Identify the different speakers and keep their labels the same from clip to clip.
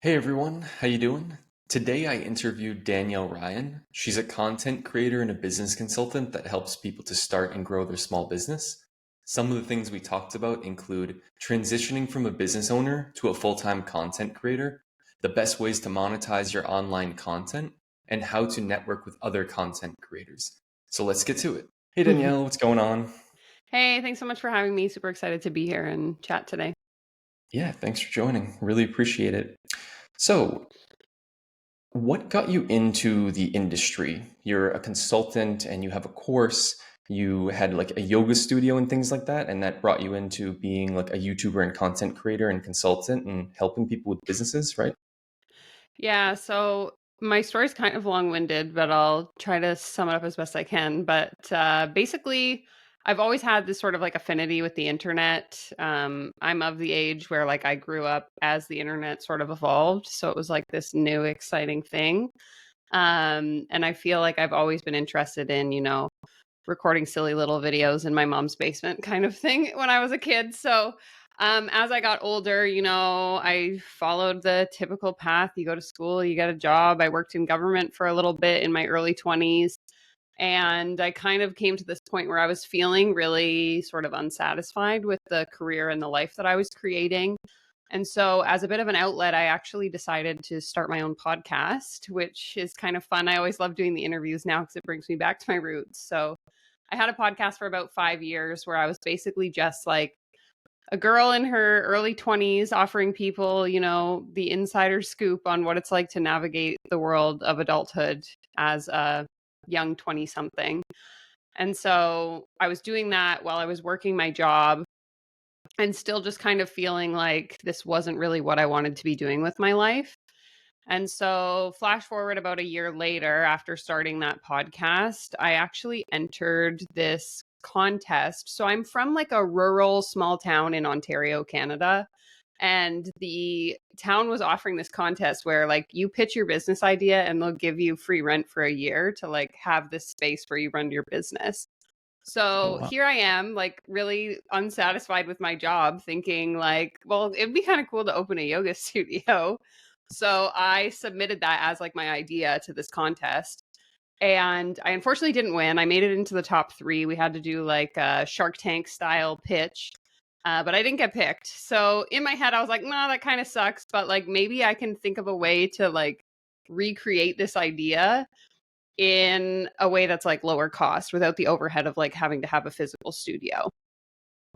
Speaker 1: Hey everyone, how you doing? Today I interviewed Danielle Ryan. She's a content creator and a business consultant that helps people to start and grow their small business. Some of the things we talked about include transitioning from a business owner to a full-time content creator, the best ways to monetize your online content, and how to network with other content creators. So let's get to it. Hey Danielle, what's going on?
Speaker 2: Hey, thanks so much for having me. Super excited to be here and chat today.
Speaker 1: Yeah, thanks for joining. Really appreciate it. So, what got you into the industry? You're a consultant and you have a course. You had like a yoga studio and things like that, and that brought you into being like a YouTuber and content creator and consultant and helping people with businesses, right?
Speaker 2: Yeah, so my story's kind of long-winded, but I'll try to sum it up as best I can. But basically, I've always had this sort of like affinity with the internet. I'm of the age where like I grew up as the internet sort of evolved, so it was like this new exciting thing. And I feel like I've always been interested in, recording silly little videos in my mom's basement kind of thing when I was a kid. So as I got older, I followed the typical path. You go to school, you get a job. I worked in government for a little bit in my early 20s. And I kind of came to this point where I was feeling really sort of unsatisfied with the career and the life that I was creating. And so, as a bit of an outlet, I actually decided to start my own podcast, which is kind of fun. I always love doing the interviews now because it brings me back to my roots. So, I had a podcast for about 5 years where I was basically just like a girl in her early 20s offering people, the insider scoop on what it's like to navigate the world of adulthood as a young 20 something. And so I was doing that while I was working my job and still just kind of feeling like this wasn't really what I wanted to be doing with my life. And so, flash forward about a year later, after starting that podcast, I actually entered this contest. So, I'm from like a rural small town in Ontario, Canada. And the town was offering this contest where, like, you pitch your business idea and they'll give you free rent for a year to, like, have this space where you run your business.
Speaker 1: Oh,
Speaker 2: So
Speaker 1: wow.
Speaker 2: here I am, like really unsatisfied with my job, thinking like, well, it'd be kind of cool to open a yoga studio. So I submitted that as like my idea to this contest. And I unfortunately didn't win. I made it into the top three. We had to do like a Shark Tank style pitch, but I didn't get picked. So in my head, I was like, nah, that kind of sucks. But like maybe I can think of a way to like recreate this idea in a way that's like lower cost without the overhead of like having to have a physical studio.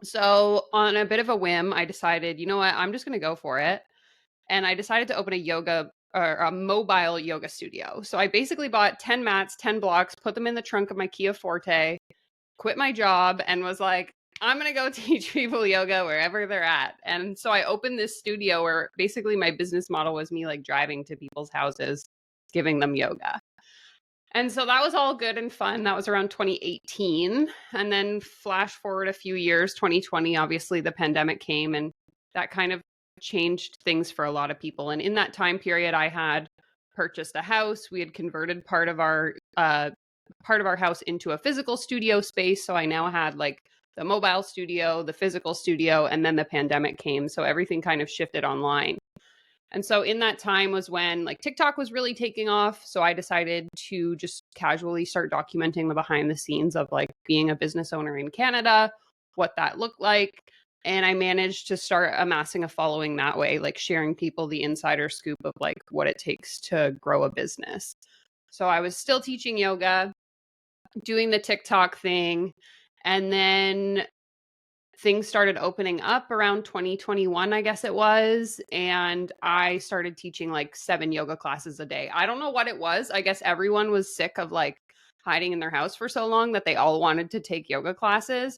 Speaker 2: So, on a bit of a whim, I decided, you know what, I'm just going to go for it. And I decided to open a yoga or a mobile yoga studio. So, I basically bought 10 mats, 10 blocks, put them in the trunk of my Kia Forte, quit my job, and was like, I'm going to go teach people yoga wherever they're at. And so I opened this studio where basically my business model was me like driving to people's houses, giving them yoga. And so that was all good and fun. That was around 2018. And then flash forward a few years, 2020, obviously the pandemic came and that kind of changed things for a lot of people. And in that time period, I had purchased a house. We had converted part of our house into a physical studio space. So I now had like the mobile studio, the physical studio, and then the pandemic came. So everything kind of shifted online. And so in that time was when like TikTok was really taking off. So I decided to just casually start documenting the behind the scenes of like being a business owner in Canada, what that looked like. And I managed to start amassing a following that way, like sharing people the insider scoop of like what it takes to grow a business. So I was still teaching yoga, doing the TikTok thing. And then things started opening up around 2021, I guess it was. And I started teaching like 7 yoga classes a day. I don't know what it was. I guess everyone was sick of like hiding in their house for so long that they all wanted to take yoga classes.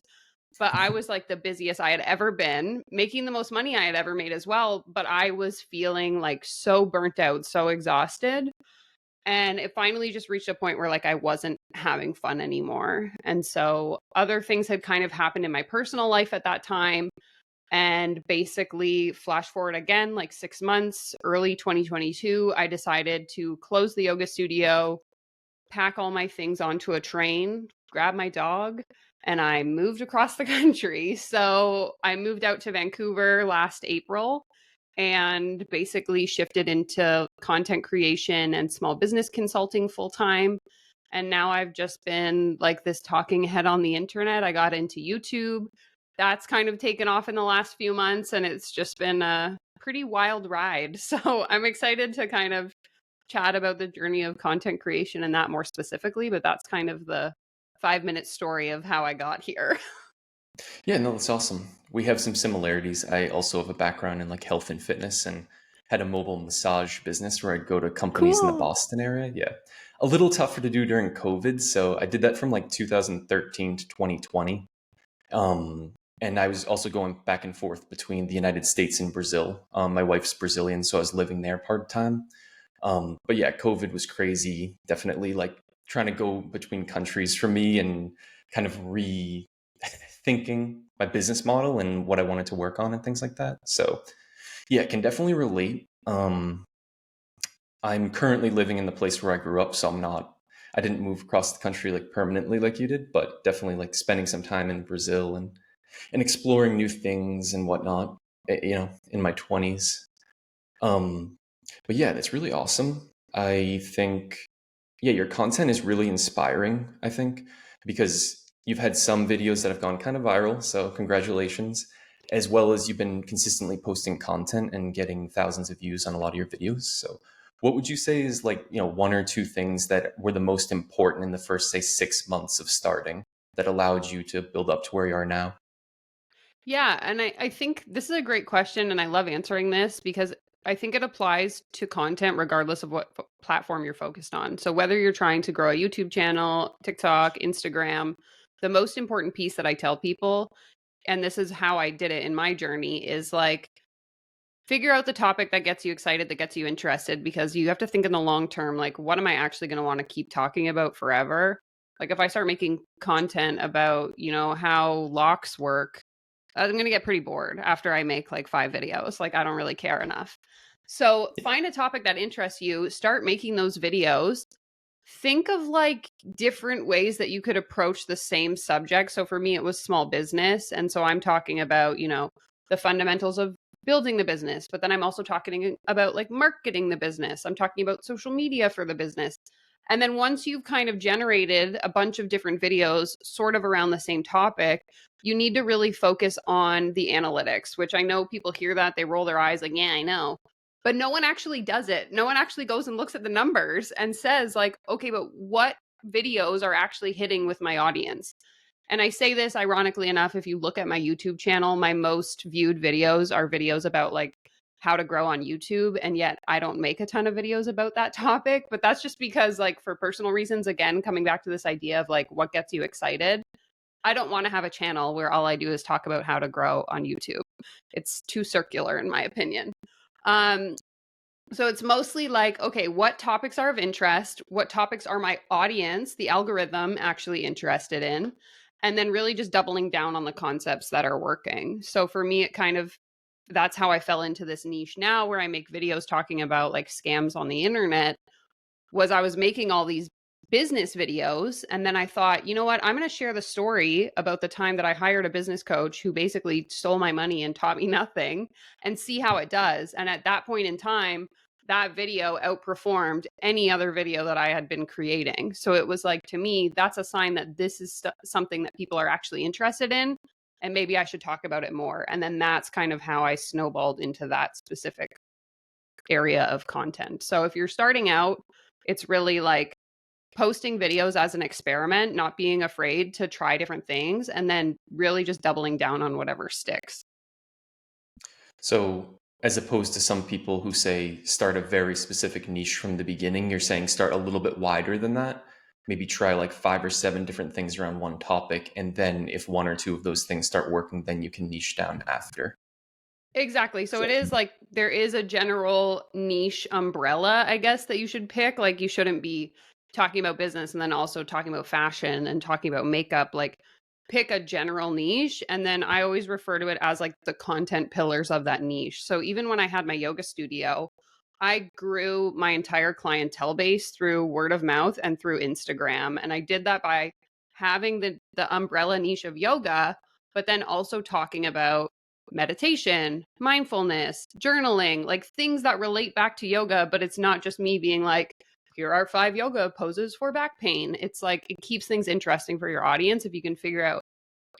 Speaker 2: But I was like the busiest I had ever been, making the most money I had ever made as well. But I was feeling like so burnt out, so exhausted. And it finally just reached a point where like I wasn't having fun anymore. And so other things had kind of happened in my personal life at that time. And basically, flash forward again, like 6 months, early 2022, I decided to close the yoga studio, pack all my things onto a train, grab my dog, and I moved across the country. So I moved out to Vancouver last April and basically shifted into content creation and small business consulting full time. And now I've just been like this talking head on the internet. I got into YouTube. That's kind of taken off in the last few months, and it's just been a pretty wild ride. So I'm excited to kind of chat about the journey of content creation and that more specifically, but that's kind of the 5-minute story of how I got here.
Speaker 1: Yeah, no, that's awesome. We have some similarities. I also have a background in like health and fitness and had a mobile massage business where I'd go to companies in the
Speaker 2: Cool.
Speaker 1: Boston area. Yeah. A little tougher to do during COVID. So I did that from like 2013 to 2020. Um, and I was also going back and forth between the United States and Brazil. My wife's Brazilian, so I was living there part time. But yeah, COVID was crazy. Definitely like trying to go between countries for me and kind of rethinking my business model and what I wanted to work on and things like that. So yeah, I can definitely relate. I'm currently living in the place where I grew up, so I didn't move across the country like permanently like you did, but definitely like spending some time in Brazil and exploring new things and whatnot, in my 20s. Um, but yeah, that's really awesome. I think, yeah, your content is really inspiring, I think, because you've had some videos that have gone kind of viral. So, congratulations. As well as you've been consistently posting content and getting thousands of views on a lot of your videos. So, what would you say is like, one or two things that were the most important in the first, say, 6 months of starting that allowed you to build up to where you are now?
Speaker 2: Yeah, and I think this is a great question, and I love answering this because I think it applies to content regardless of what platform you're focused on. So whether you're trying to grow a YouTube channel, TikTok, Instagram, the most important piece that I tell people, and this is how I did it in my journey, is like figure out the topic that gets you excited, that gets you interested, because you have to think in the long term, like, what am I actually going to want to keep talking about forever? Like, if I start making content about, how locks work, I'm going to get pretty bored after I make like 5 videos. Like, I don't really care enough. So, find a topic that interests you, start making those videos. Think of like different ways that you could approach the same subject. So, for me, it was small business. And so, I'm talking about, the fundamentals of building the business, but then I'm also talking about like marketing the business. I'm talking about social media for the business. And then once you've kind of generated a bunch of different videos sort of around the same topic, you need to really focus on the analytics, which I know people hear that, they roll their eyes like, yeah, I know. But no one actually does it. No one actually goes and looks at the numbers and says, like, okay, but what videos are actually hitting with my audience? And I say this ironically enough, if you look at my YouTube channel, my most viewed videos are videos about like how to grow on YouTube. And yet I don't make a ton of videos about that topic. But that's just because, like, for personal reasons, again, coming back to this idea of like what gets you excited, I don't want to have a channel where all I do is talk about how to grow on YouTube. It's too circular, in my opinion. Um, so it's mostly like, okay, what topics are of interest? What topics are my audience, the algorithm, actually interested in? And then really just doubling down on the concepts that are working. So for me, that's how I fell into this niche now where I make videos talking about like scams on the internet. I was making all these business videos, and then I thought, you know what? I'm going to share the story about the time that I hired a business coach who basically stole my money and taught me nothing, and see how it does. And at that point in time, that video outperformed any other video that I had been creating. So it was like, to me, that's a sign that this is something that people are actually interested in, and maybe I should talk about it more. And then that's kind of how I snowballed into that specific area of content. So if you're starting out, it's really like posting videos as an experiment, not being afraid to try different things, and then really just doubling down on whatever sticks.
Speaker 1: So, as opposed to some people who say start a very specific niche from the beginning, you're saying start a little bit wider than that. Maybe try like 5 or 7 different things around one topic. And then if one or two of those things start working, then you can niche down after.
Speaker 2: Exactly. So it is like there is a general niche umbrella, I guess, that you should pick. Like you shouldn't be talking about business and then also talking about fashion and talking about makeup. Like pick a general niche. And then I always refer to it as like the content pillars of that niche. So even when I had my yoga studio, I grew my entire clientele base through word of mouth and through Instagram. And I did that by having the umbrella niche of yoga, but then also talking about meditation, mindfulness, journaling, like things that relate back to yoga, but it's not just me being like, here are 5 yoga poses for back pain. It's like it keeps things interesting for your audience if you can figure out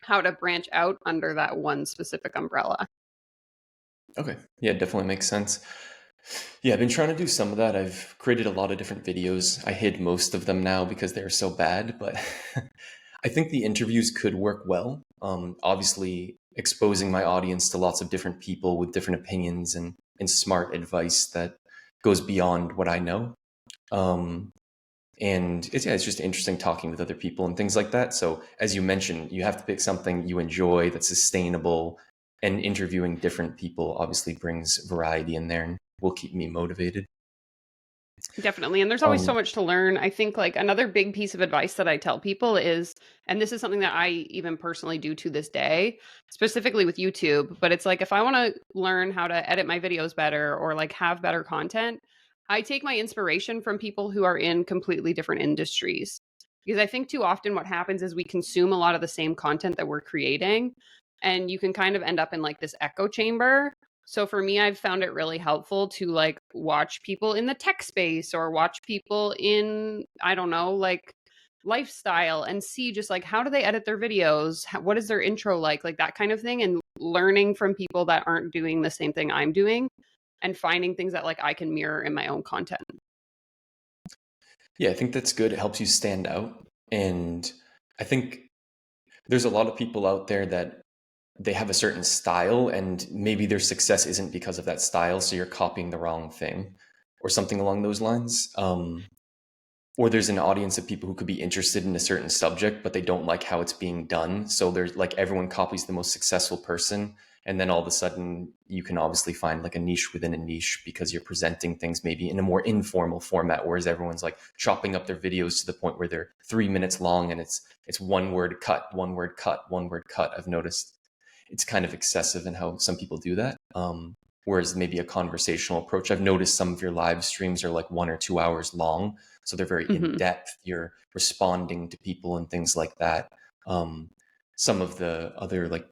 Speaker 2: how to branch out under that one specific umbrella.
Speaker 1: Okay. Yeah, definitely makes sense. Yeah, I've been trying to do some of that. I've created a lot of different videos. I hid most of them now because they're so bad, but I think the interviews could work well. Obviously, exposing my audience to lots of different people with different opinions and smart advice that goes beyond what I know. Um, and it's just interesting talking with other people and things like that. So as you mentioned, you have to pick something you enjoy that's sustainable, and interviewing different people obviously brings variety in there and will keep me motivated.
Speaker 2: Definitely. And there's always so
Speaker 1: Um,
Speaker 2: much to learn. I think like another big piece of advice that I tell people is, and this is something that I even personally do to this day, specifically with YouTube, but it's like if I want to learn how to edit my videos better or like have better content, I take my inspiration from people who are in completely different industries. Because I think too often what happens is we consume a lot of the same content that we're creating, and you can kind of end up in like this echo chamber. So for me, I've found it really helpful to like watch people in the tech space or watch people in, I don't know, like lifestyle and see just like how do they edit their videos? What is their intro like that kind of thing. And learning from people that aren't doing the same thing I'm doing and finding things that like I can mirror in my own content.
Speaker 1: yeah, I think that's good. It helps you stand out. And I think there's a lot of people out there that they have a certain style and maybe their success isn't because of that style. So you're copying the wrong thing or something along those lines. Or there's an audience of people who could be interested in a certain subject, but they don't like how it's being done. So there's like everyone copies the most successful person. And then all of a sudden you can obviously find like a niche within a niche because you're presenting things maybe in a more informal format, whereas everyone's like chopping up their videos to the point where they're 3 minutes long and it's one word cut, one word cut, one word cut. I've noticed it's kind of excessive in how some people do that. Whereas maybe a conversational approach, I've noticed some of your live streams are like 1 or 2 hours long. So they're very in
Speaker 2: Hmm.
Speaker 1: depth. You're responding to people and things like that. Um, some of the other like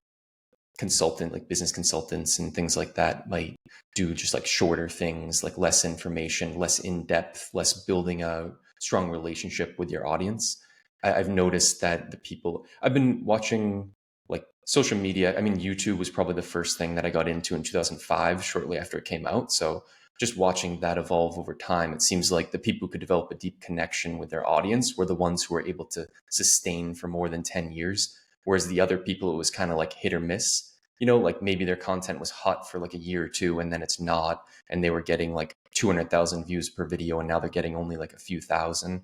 Speaker 1: like business consultants and things like that might do just like shorter things, like less information, less in depth, less building a strong relationship with your audience. I've noticed that the people I've been watching, like social media, I mean, YouTube was probably the first thing that I got into in 2005, shortly after it came out. So just watching that evolve over time, it seems like the people who could develop a deep connection with their audience were the ones who were able to sustain for more than 10 years. Whereas the other people, it was kind of like hit or miss. Like maybe their content was hot for like a year or two and then it's not. And they were getting like 200,000 views per video and now they're getting only like a few thousand,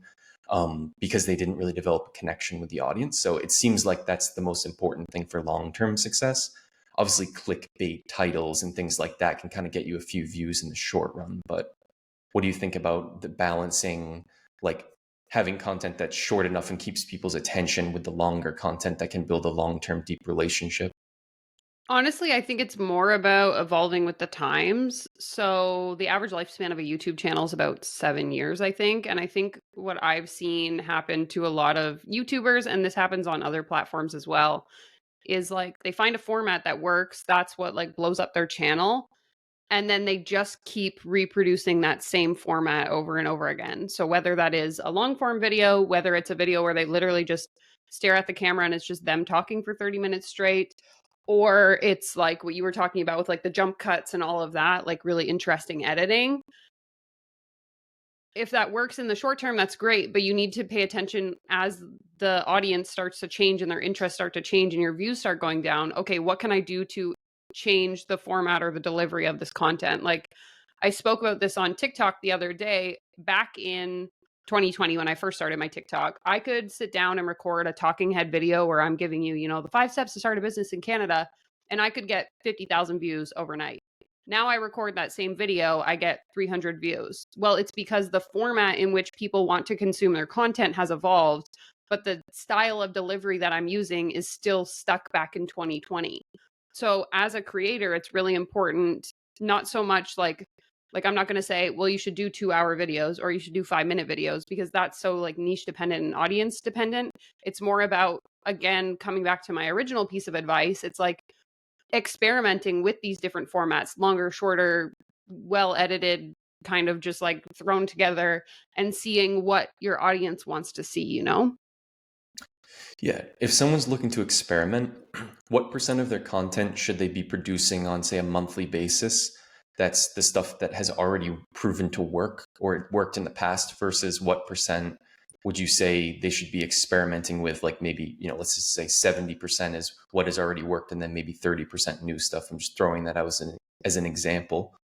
Speaker 1: because they didn't really develop a connection with the audience. So it seems like that's the most important thing for long-term success. Obviously, clickbait titles and things like that can kind of get you a few views in the short run. But what do you think about the balancing, like having content that's short enough and keeps people's attention with the longer content that can build a long-term deep relationship?
Speaker 2: Honestly, I think it's more about evolving with the times. So the average lifespan of a YouTube channel is about 7 years, I think. And I think what I've seen happen to a lot of YouTubers, and this happens on other platforms as well, is like they find a format that works. That's what like blows up their channel. And then they just keep reproducing that same format over and over again. So whether that is a long form video, whether it's a video where they literally just stare at the camera and it's just them talking for 30 minutes straight, or it's like what you were talking about with like the jump cuts and all of that, like really interesting editing. If that works in the short term, that's great, but you need to pay attention as the audience starts to change and their interests start to change and your views start going down. Okay, what can I do to change the format or the delivery of this content? Like I spoke about this on TikTok the other day. Back in 2020 when I first started my TikTok, I could sit down and record a talking head video where I'm giving you, the 5 steps to start a business in Canada, and I could get 50,000 views overnight. Now I record that same video, I get 300 views. Well, it's because the format in which people want to consume their content has evolved, but the style of delivery that I'm using is still stuck back in 2020. So as a creator, it's really important, not so much like I'm not going to say, well, you should do 2-hour videos or you should do 5-minute videos because that's so like niche dependent and audience dependent. It's more about, again, coming back to my original piece of advice. It's like experimenting with these different formats, longer, shorter, well edited, kind of just like thrown together, and seeing what your audience wants to see, you know?
Speaker 1: Yeah, if someone's looking to experiment, what percent of their content should they be producing on, say, a monthly basis? That's the stuff that has already proven to work or it worked in the past versus what percent would you say they should be experimenting with? Like maybe, let's just say 70% is what has already worked and then maybe 30% new stuff. I'm just throwing that out as an example.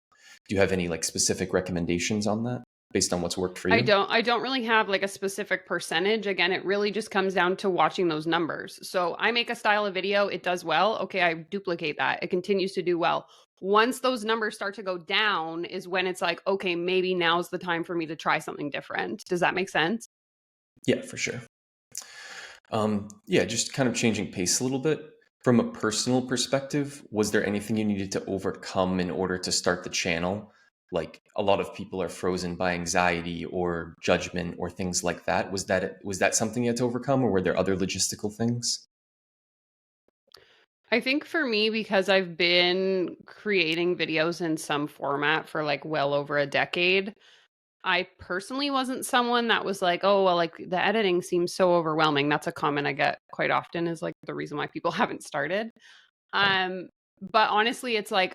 Speaker 1: Do you have any like specific recommendations on that based on what's worked for you?
Speaker 2: I don't really have like a specific percentage. Again, it really just comes down to watching those numbers. So I make a style of video, it does well. Okay, I duplicate that. It continues to do well. Once those numbers start to go down is when it's like, okay, maybe now's the time for me to try something different. Does that make sense?
Speaker 1: Yeah, for sure. Yeah, just kind of changing pace a little bit. From a personal perspective, was there anything you needed to overcome in order to start the channel? Like a lot of people are frozen by anxiety or judgment or things like that. Was that something you had to overcome, or were there other logistical things?
Speaker 2: I think for me, because I've been creating videos in some format for like well over a decade, I personally wasn't someone that was like, "Oh, well, like the editing seems so overwhelming." That's a comment I get quite often is like the reason why people haven't started.
Speaker 1: Right.
Speaker 2: Um, but honestly, it's like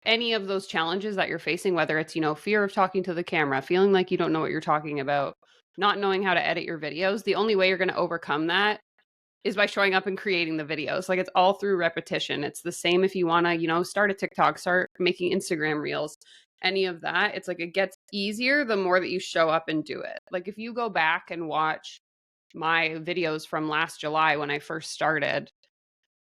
Speaker 2: any of those challenges that you're facing, whether it's, fear of talking to the camera, feeling like you don't know what you're talking about, not knowing how to edit your videos, the only way you're going to overcome that is by showing up and creating the videos. Like it's all through repetition. It's the same if you want to, start a TikTok, start making Instagram reels, any of that. It's like it gets easier the more that you show up and do it. Like if you go back and watch my videos from last July when I first started,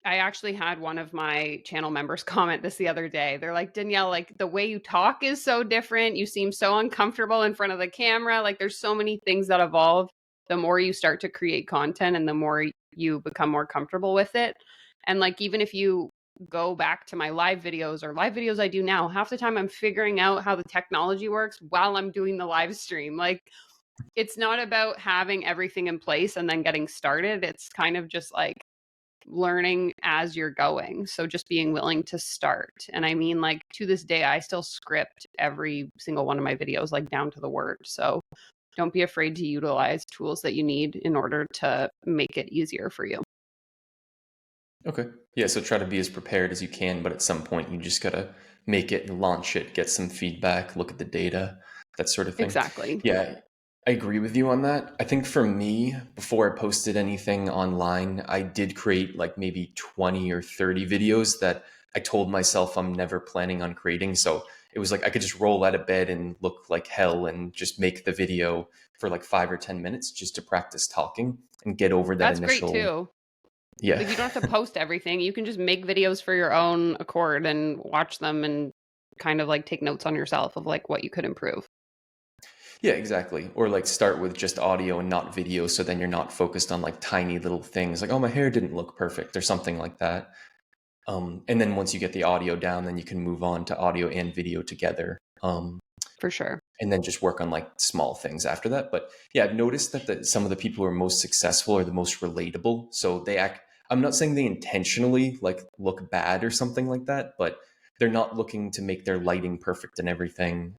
Speaker 2: I actually had one of my channel members comment this the other day. They're like, Danielle, like the way you talk is so different. You seem so uncomfortable in front of the camera. Like there's so many things that evolve the more you start to create content and the more you become more comfortable with it. And like, even if you go back to my live videos or live videos I do now, half the time I'm figuring out how the technology works while I'm doing the live stream. Like, it's not about having everything in place and then getting started. It's kind of just like, learning as you're going. So just being willing to start. And I mean, like to this day, I still script every single one of my videos, like down to the word. So don't be afraid to utilize tools that you need in order to make it easier for you.
Speaker 1: Okay. Yeah, so try to be as prepared as you can, but at some point you just gotta make it and launch it, get some feedback, look at the data, that sort of thing.
Speaker 2: Exactly.
Speaker 1: Yeah, I agree with you on that. I think for me, before I posted anything online, I did create like maybe 20 or 30 videos that I told myself I'm never planning on creating. So it was like I could just roll out of bed and look like hell and just make the video for like 5 or 10 minutes just to practice talking and get over that
Speaker 2: That's great
Speaker 1: initial,
Speaker 2: too.
Speaker 1: yeah.
Speaker 2: Like you don't have to post everything. You can just make videos for your own accord and watch them and kind of like take notes on yourself of like what you could improve.
Speaker 1: Yeah, exactly. Or like start with just audio and not video. So then you're not focused on like tiny little things like, oh, my hair didn't look perfect or something like that. And then once you get the audio down, then you can move on to audio and video together.
Speaker 2: For sure.
Speaker 1: And then just work on like small things after that. But yeah, I've noticed that some of the people who are most successful are the most relatable. So they act, I'm not saying they intentionally like look bad or something like that, but they're not looking to make their lighting perfect and everything.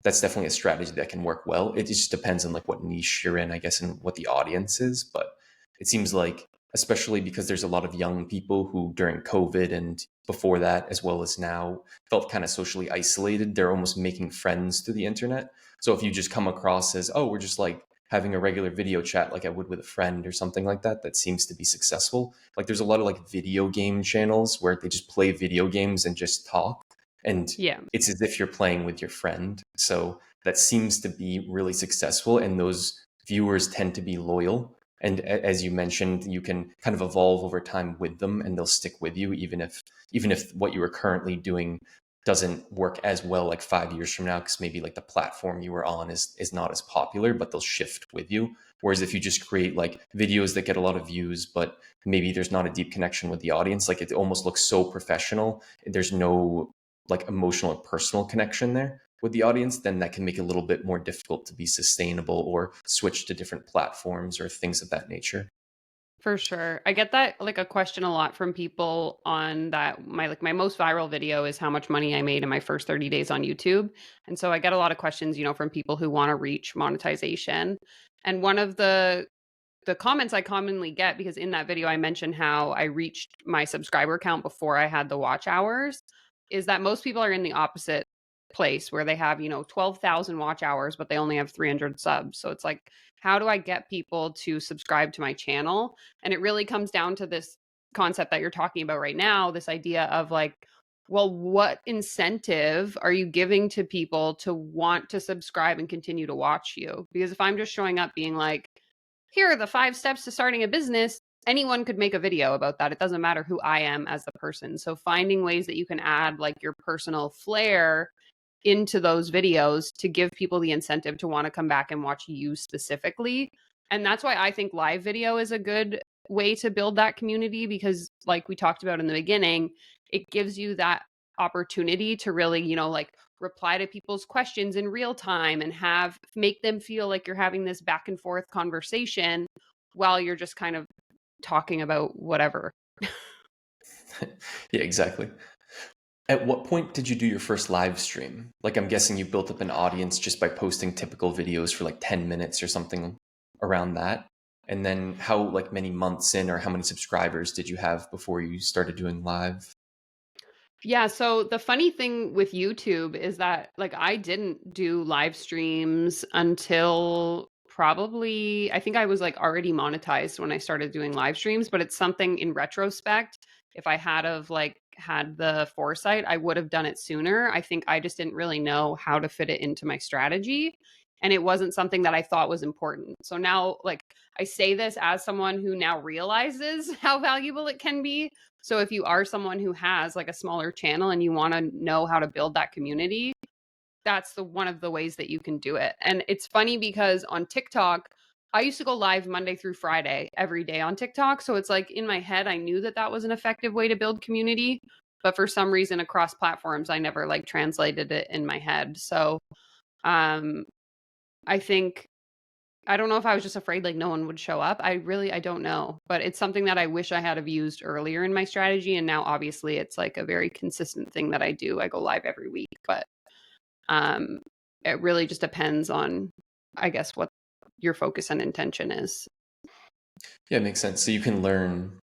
Speaker 1: That's definitely a strategy that can work well. It just depends on like what niche you're in, I guess, and what the audience is. But it seems like, especially because there's a lot of young people who during COVID and before that, as well as now, felt kind of socially isolated. They're almost making friends through the internet. So if you just come across as, oh, we're just like having a regular video chat like I would with a friend or something like that, that seems to be successful. Like there's a lot of like video game channels where they just play video games and just talk. And
Speaker 2: Yeah.
Speaker 1: it's as if you're playing with your friend. So that seems to be really successful. And those viewers tend to be loyal. And as you mentioned, you can kind of evolve over time with them and they'll stick with you, even if what you are currently doing doesn't work as well like 5 years from now, because maybe like the platform you were on is not as popular, but they'll shift with you. Whereas if you just create like videos that get a lot of views, but maybe there's not a deep connection with the audience, like it almost looks so professional, there's no like emotional or personal connection there with the audience, then that can make it a little bit more difficult to be sustainable or switch to different platforms or things of that nature.
Speaker 2: For sure. I get that like a question a lot from people on that my most viral video is how much money I made in my first 30 days on YouTube. And so I get a lot of questions, from people who want to reach monetization. And one of the comments I commonly get, because in that video I mentioned how I reached my subscriber count before I had the watch hours, is that most people are in the opposite place where they have, 12,000 watch hours, but they only have 300 subs. So it's like, how do I get people to subscribe to my channel? And it really comes down to this concept that you're talking about right now, this idea of like, well, what incentive are you giving to people to want to subscribe and continue to watch you? Because if I'm just showing up being like, here are the 5 steps to starting a business, anyone could make a video about that. It doesn't matter who I am as the person. So finding ways that you can add like your personal flair into those videos to give people the incentive to want to come back and watch you specifically. And that's why I think live video is a good way to build that community, because like we talked about in the beginning, it gives you that opportunity to really, like reply to people's questions in real time and make them feel like you're having this back and forth conversation while you're just kind of talking about whatever.
Speaker 1: Yeah, exactly. At what point did you do your first live stream? Like, I'm guessing you built up an audience just by posting typical videos for like 10 minutes or something around that. And then how like many months in or how many subscribers did you have before you started doing live?
Speaker 2: Yeah, so the funny thing with YouTube is that like I didn't do live streams until probably I think I was like already monetized when I started doing live streams, but it's something in retrospect, if I had the foresight, I would have done it sooner. I think I just didn't really know how to fit it into my strategy, and it wasn't something that I thought was important. So now like I say this as someone who now realizes how valuable it can be. So if you are someone who has like a smaller channel and you want to know how to build that community, that's the one of the ways that you can do it. And it's funny because on TikTok, I used to go live Monday through Friday every day on TikTok. So it's like in my head, I knew that that was an effective way to build community. But for some reason, across platforms, I never like translated it in my head. So um, I think I don't know if I was just afraid like no one would show up. I don't know, but it's something that I wish I had have used earlier in my strategy, and now obviously it's like a very consistent thing that I do. I go live every week, but um it really just depends on I guess what your focus and intention is.
Speaker 1: Yeah, it makes sense. So you can learn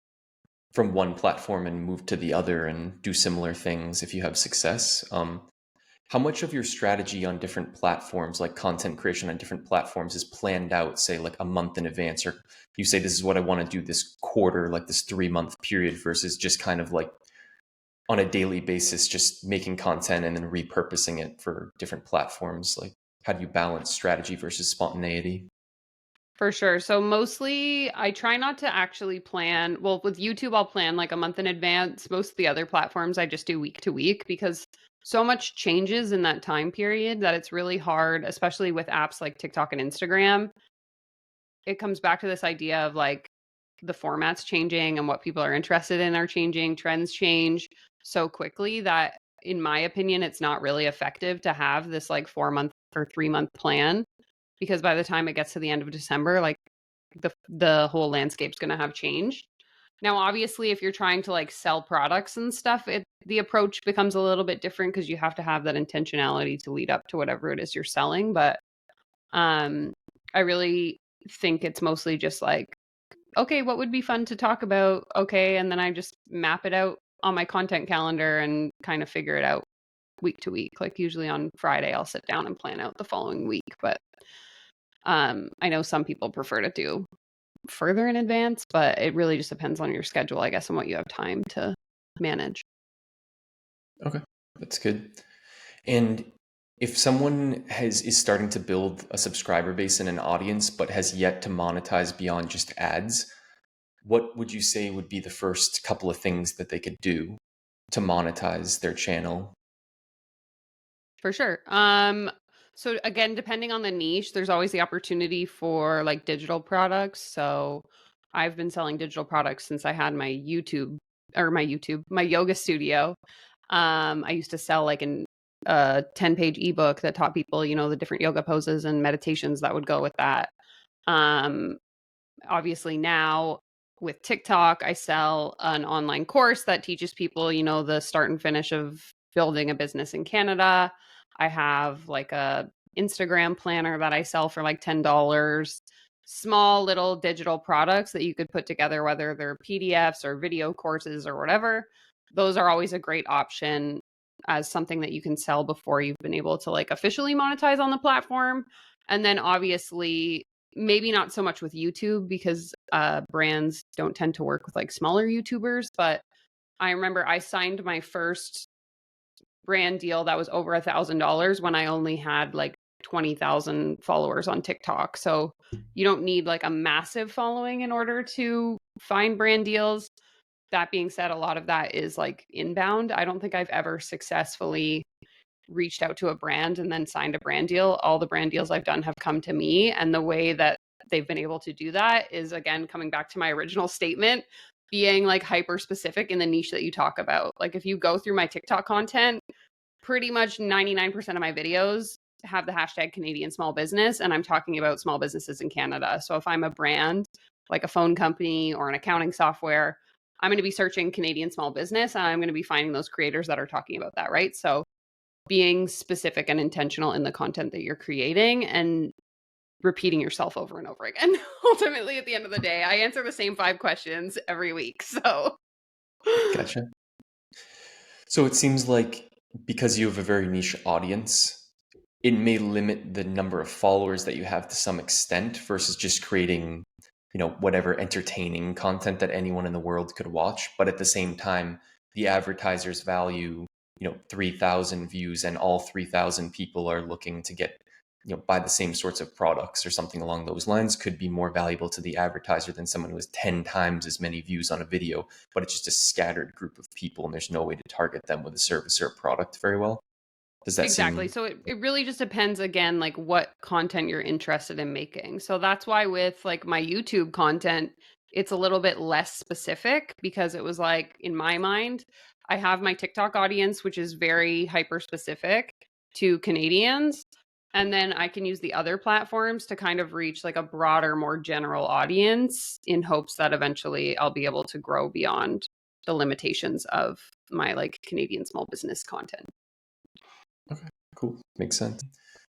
Speaker 1: from one platform and move to the other and do similar things if you have success. How much of your strategy on different platforms, like content creation on different platforms, is planned out, say, like a month in advance? Or you say, this is what I want to do this quarter, like this 3 month period, versus just kind of like on a daily basis, just making content and then repurposing it for different platforms? Like, how do you balance strategy versus spontaneity?
Speaker 2: For sure. So mostly I try not to actually plan. Well, with YouTube, I'll plan like a month in advance. Most of the other platforms I just do week to week because so much changes in that time period that it's really hard, especially with apps like TikTok and Instagram. It comes back to this idea of like the formats changing and what people are interested in are changing, trends change so quickly that in my opinion it's not really effective to have this like 4 month or 3 month plan, because by the time it gets to the end of December, like the whole landscape's going to have changed. Now, obviously, if you're trying to like sell products and stuff, the approach becomes a little bit different because you have to have that intentionality to lead up to whatever it is you're selling. But um, I really think it's mostly just like, okay, what would be fun to talk about? Okay, and then I just map it out on my content calendar and kind of figure it out week to week. Like usually on Friday, I'll sit down and plan out the following week. But I know some people prefer to do further in advance, but it really just depends on your schedule, I guess, and what you have time to manage.
Speaker 1: Okay, that's good. And if someone is starting to build a subscriber base and an audience, but has yet to monetize beyond just ads, what would you say would be the first couple of things that they could do to monetize their channel?
Speaker 2: For sure. So again, depending on the niche, there's always the opportunity for like digital products. So I've been selling digital products since I had my yoga studio. I used to sell like a 10-page ebook that taught people, the different yoga poses and meditations that would go with that. Um, Obviously now with TikTok. I sell an online course that teaches people, the start and finish of building a business in Canada. I have like a Instagram planner that I sell for like $10. Small little digital products that you could put together, whether they're PDFs or video courses or whatever. Those are always a great option as something that you can sell before you've been able to like officially monetize on the platform. And then obviously, maybe not so much with YouTube because brands don't tend to work with like smaller YouTubers. But I remember I signed my first brand deal that was over $1,000 when I only had like 20,000 followers on TikTok. So you don't need like a massive following in order to find brand deals. That being said, a lot of that is like inbound. I don't think I've ever successfully reached out to a brand and then signed a brand deal. All the brand deals I've done have come to me. And the way that they've been able to do that is, again, coming back to my original statement, being like hyper specific in the niche that you talk about. Like if you go through my TikTok content, pretty much 99% of my videos have the hashtag Canadian small business. And I'm talking about small businesses in Canada. So if I'm a brand, like a phone company or an accounting software, I'm going to be searching Canadian small business and I'm going to be finding those creators that are talking about that, right? So being specific and intentional in the content that you're creating and repeating yourself over and over again. Ultimately, at the end of the day, I answer the same 5 questions every week. So,
Speaker 1: Gotcha. So it seems like because you have a very niche audience, it may limit the number of followers that you have to some extent versus just creating, whatever entertaining content that anyone in the world could watch. But at the same time, the advertisers value, 3,000 views and all 3,000 people are looking to get, buy the same sorts of products or something along those lines could be more valuable to the advertiser than someone who has 10 times as many views on a video, but it's just a scattered group of people and there's no way to target them with a service or a product very well. Does that
Speaker 2: exactly.
Speaker 1: seem
Speaker 2: So it really just depends, again, like what content you're interested in making. So that's why with like my YouTube content, it's a little bit less specific because it was like, in my mind, I have my TikTok audience, which is very hyper specific to Canadians. And then I can use the other platforms to kind of reach like a broader, more general audience in hopes that eventually I'll be able to grow beyond the limitations of my like Canadian small business content.
Speaker 1: okay? Cool, makes sense.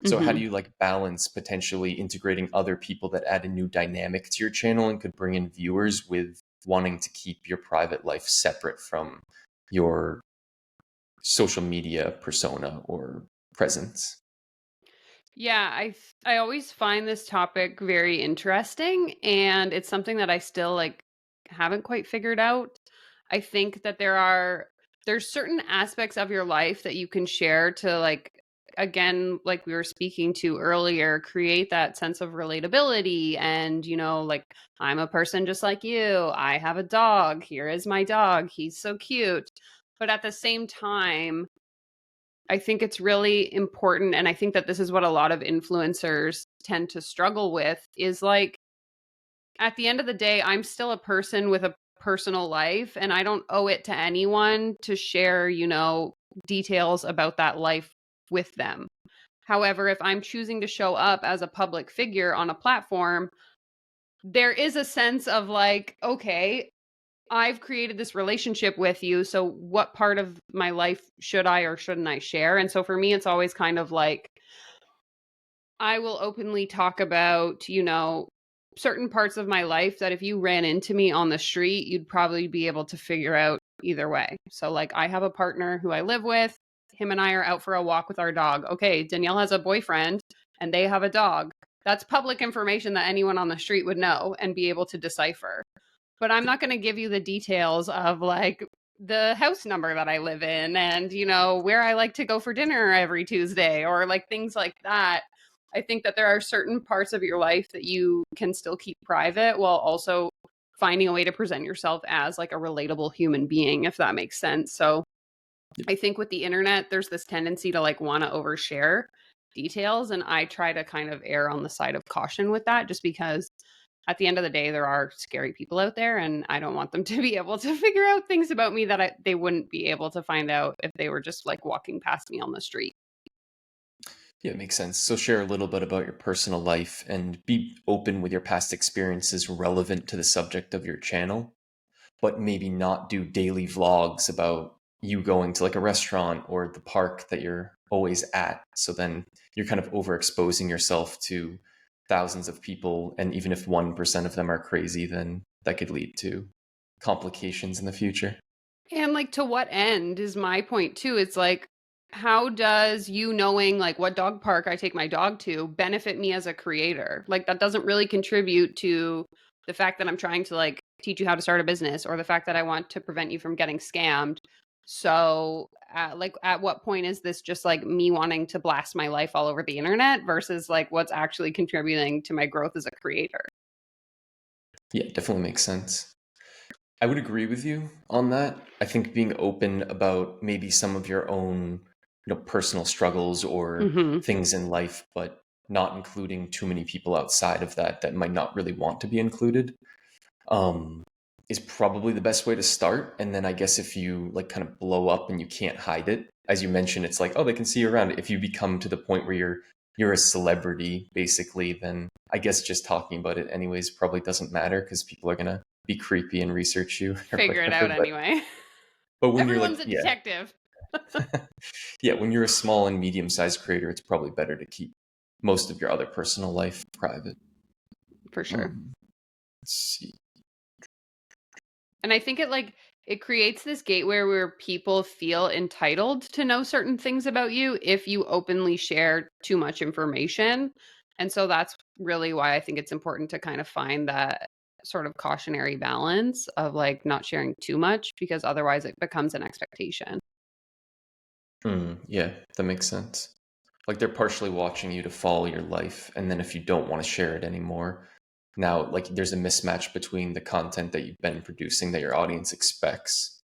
Speaker 1: So how do
Speaker 2: Mm-hmm.
Speaker 1: you like balance potentially integrating other people that add a new dynamic to your channel and could bring in viewers with wanting to keep your private life separate from your social media persona or presence?
Speaker 2: Yeah, I always find this topic very interesting and it's something that I still like haven't quite figured out. I think that there's certain aspects of your life that you can share to like, again, like we were speaking to earlier, create that sense of relatability and like I'm a person just like you. I have a dog. Here is my dog. He's so cute. But at the same time, I think it's really important. And I think that this is what a lot of influencers tend to struggle with is like, at the end of the day, I'm still a person with a personal life and I don't owe it to anyone to share, details about that life with them. However, if I'm choosing to show up as a public figure on a platform, there is a sense of like, okay, I've created this relationship with you. So what part of my life should I or shouldn't I share? And so for me, it's always kind of like I will openly talk about, certain parts of my life that if you ran into me on the street, you'd probably be able to figure out either way. So like I have a partner who I live with. Him and I are out for a walk with our dog. Okay, Danielle has a boyfriend and they have a dog. That's public information that anyone on the street would know and be able to decipher, but I'm not going to give you the details of like the house number that I live in and, where I like to go for dinner every Tuesday or like things like that. I think that there are certain parts of your life that you can still keep private while also finding a way to present yourself as like a relatable human being, if that makes sense. So I think with the internet, there's this tendency to like want to overshare details. And I try to kind of err on the side of caution with that just because at the end of the day, there are scary people out there, and I don't want them to be able to figure out things about me that they wouldn't be able to find out if they were just like walking past me on the street.
Speaker 1: Yeah, it makes sense. So share a little bit about your personal life and be open with your past experiences relevant to the subject of your channel, but maybe not do daily vlogs about you going to like a restaurant or the park that you're always at. So then you're kind of overexposing yourself to thousands of people. And even if 1% of them are crazy, then that could lead to complications in the future.
Speaker 2: And like to what end is my point too. It's like, how does you knowing like what dog park I take my dog to benefit me as a creator? Like that doesn't really contribute to the fact that I'm trying to like teach you how to start a business or the fact that I want to prevent you from getting scammed. So like at what point is this just like me wanting to blast my life all over the internet versus like what's actually contributing to my growth as a creator?
Speaker 1: Yeah, definitely makes sense. I would agree with you on that. I think being open about maybe some of your own, personal struggles or
Speaker 2: Mhm.
Speaker 1: things in life, but not including too many people outside of that that might not really want to be included, um, is probably the best way to start. And then I guess if you like kind of blow up and you can't hide it, as you mentioned, it's like, oh, they can see you around. If you become to the point where you're a celebrity, basically, then I guess just talking about it anyways probably doesn't matter because people are gonna be creepy and research you or
Speaker 2: Figure it
Speaker 1: whatever.
Speaker 2: out
Speaker 1: But
Speaker 2: anyway.
Speaker 1: when you're
Speaker 2: Everyone's
Speaker 1: like,
Speaker 2: a
Speaker 1: yeah,
Speaker 2: detective.
Speaker 1: yeah, when you're a small and medium sized creator, it's probably better to keep most of your other personal life private.
Speaker 2: For sure.
Speaker 1: Um, let's see.
Speaker 2: And I think it creates this gateway where people feel entitled to know certain things about you if you openly share too much information. And so that's really why I think it's important to kind of find that sort of cautionary balance of like not sharing too much because otherwise it becomes an expectation.
Speaker 1: Yeah, that makes sense. Like they're partially watching you to follow your life, and then if you don't want to share it anymore, now like there's a mismatch between the content that you've been producing that your audience expects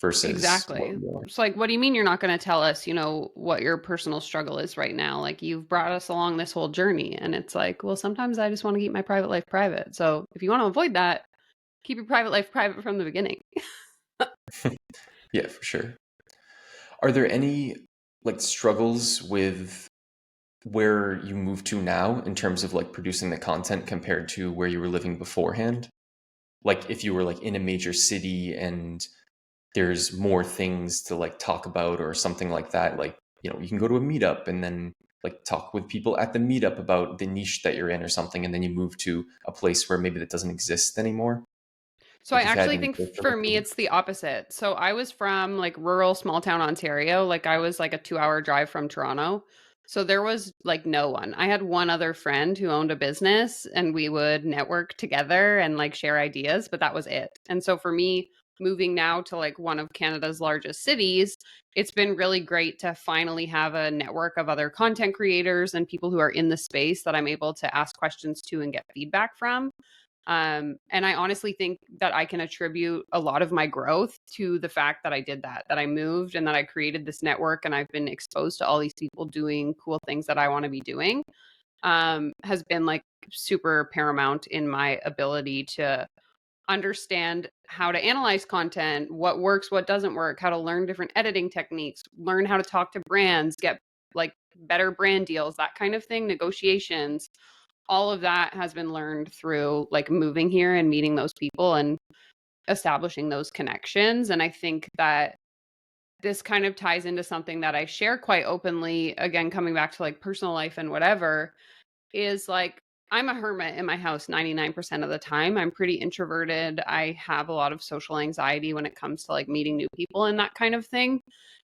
Speaker 1: versus what
Speaker 2: Exactly.
Speaker 1: more.
Speaker 2: It's like, what do you mean you're not going to tell us, what your personal struggle is right now? Like, you've brought us along this whole journey. And it's like, well, sometimes I just want to keep my private life private. So if you want to avoid that, keep your private life private from the beginning.
Speaker 1: Yeah, for sure. Are there any like struggles with where you move to now in terms of like producing the content compared to where you were living beforehand? Like if you were like in a major city and there's more things to like talk about or something like that, like, you can go to a meetup and then like talk with people at the meetup about the niche that you're in or something, and then you move to a place where maybe that doesn't exist anymore.
Speaker 2: So I
Speaker 1: Like if you had
Speaker 2: actually
Speaker 1: any
Speaker 2: think
Speaker 1: cultural
Speaker 2: for me,
Speaker 1: differences.
Speaker 2: it's the opposite. So I was from like rural small town Ontario. Like I was like a 2 hour drive from Toronto. So there was like no one. I had one other friend who owned a business and we would network together and like share ideas, but that was it. And so for me, moving now to like one of Canada's largest cities, it's been really great to finally have a network of other content creators and people who are in the space that I'm able to ask questions to and get feedback from. And I honestly think that I can attribute a lot of my growth to the fact that I did that I moved and that I created this network and I've been exposed to all these people doing cool things that I want to be doing, has been like super paramount in my ability to understand how to analyze content, what works, what doesn't work, how to learn different editing techniques, learn how to talk to brands, get like better brand deals, that kind of thing, negotiations. All of that has been learned through like moving here and meeting those people and establishing those connections. And I think that this kind of ties into something that I share quite openly, again, coming back to like personal life and whatever, is like I'm a hermit in my house 99% of the time. I'm pretty introverted. I have a lot of social anxiety when it comes to like meeting new people and that kind of thing.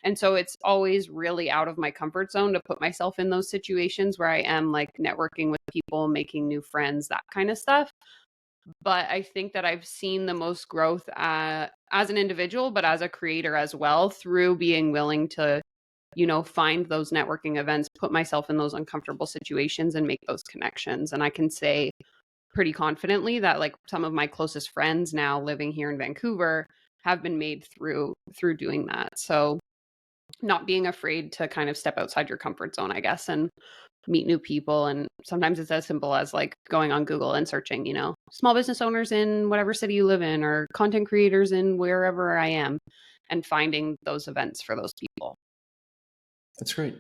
Speaker 2: And so it's always really out of my comfort zone to put myself in those situations where I am like networking with people, making new friends, that kind of stuff. But I think that I've seen the most growth as an individual, but as a creator as well, through being willing to, find those networking events, put myself in those uncomfortable situations and make those connections. And I can say pretty confidently that like some of my closest friends now living here in Vancouver have been made through doing that. So not being afraid to kind of step outside your comfort zone, I guess, and meet new people. And sometimes it's as simple as like going on Google and searching, small business owners in whatever city you live in or content creators in wherever I am and finding those events for those people.
Speaker 1: That's great.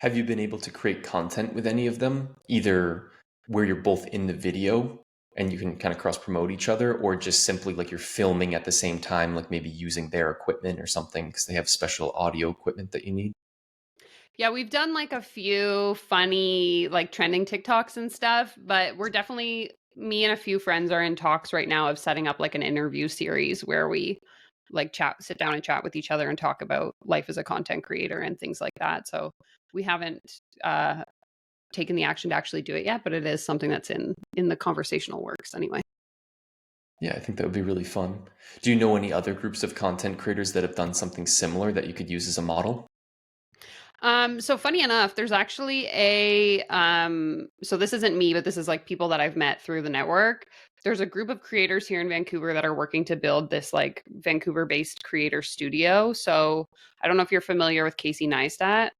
Speaker 1: Have you been able to create content with any of them, either where you're both in the video and you can kind of cross promote each other, or just simply like you're filming at the same time, like maybe using their equipment or something because they have special audio equipment that you need?
Speaker 2: Yeah, we've done like a few funny, like trending TikToks and stuff, but we're definitely, me and a few friends are in talks right now of setting up like an interview series where we like sit down and chat with each other and talk about life as a content creator and things like that. So we haven't uh, taken the action to actually do it yet, but it is something that's in the conversational works anyway.
Speaker 1: Yeah, I think that would be really fun. Do you know any other groups of content creators that have done something similar that you could use as a model?
Speaker 2: So funny enough, there's actually so this isn't me, but this is like people that I've met through the network. There's a group of creators here in Vancouver that are working to build this like Vancouver-based creator studio. So I don't know if you're familiar with Casey Neistat.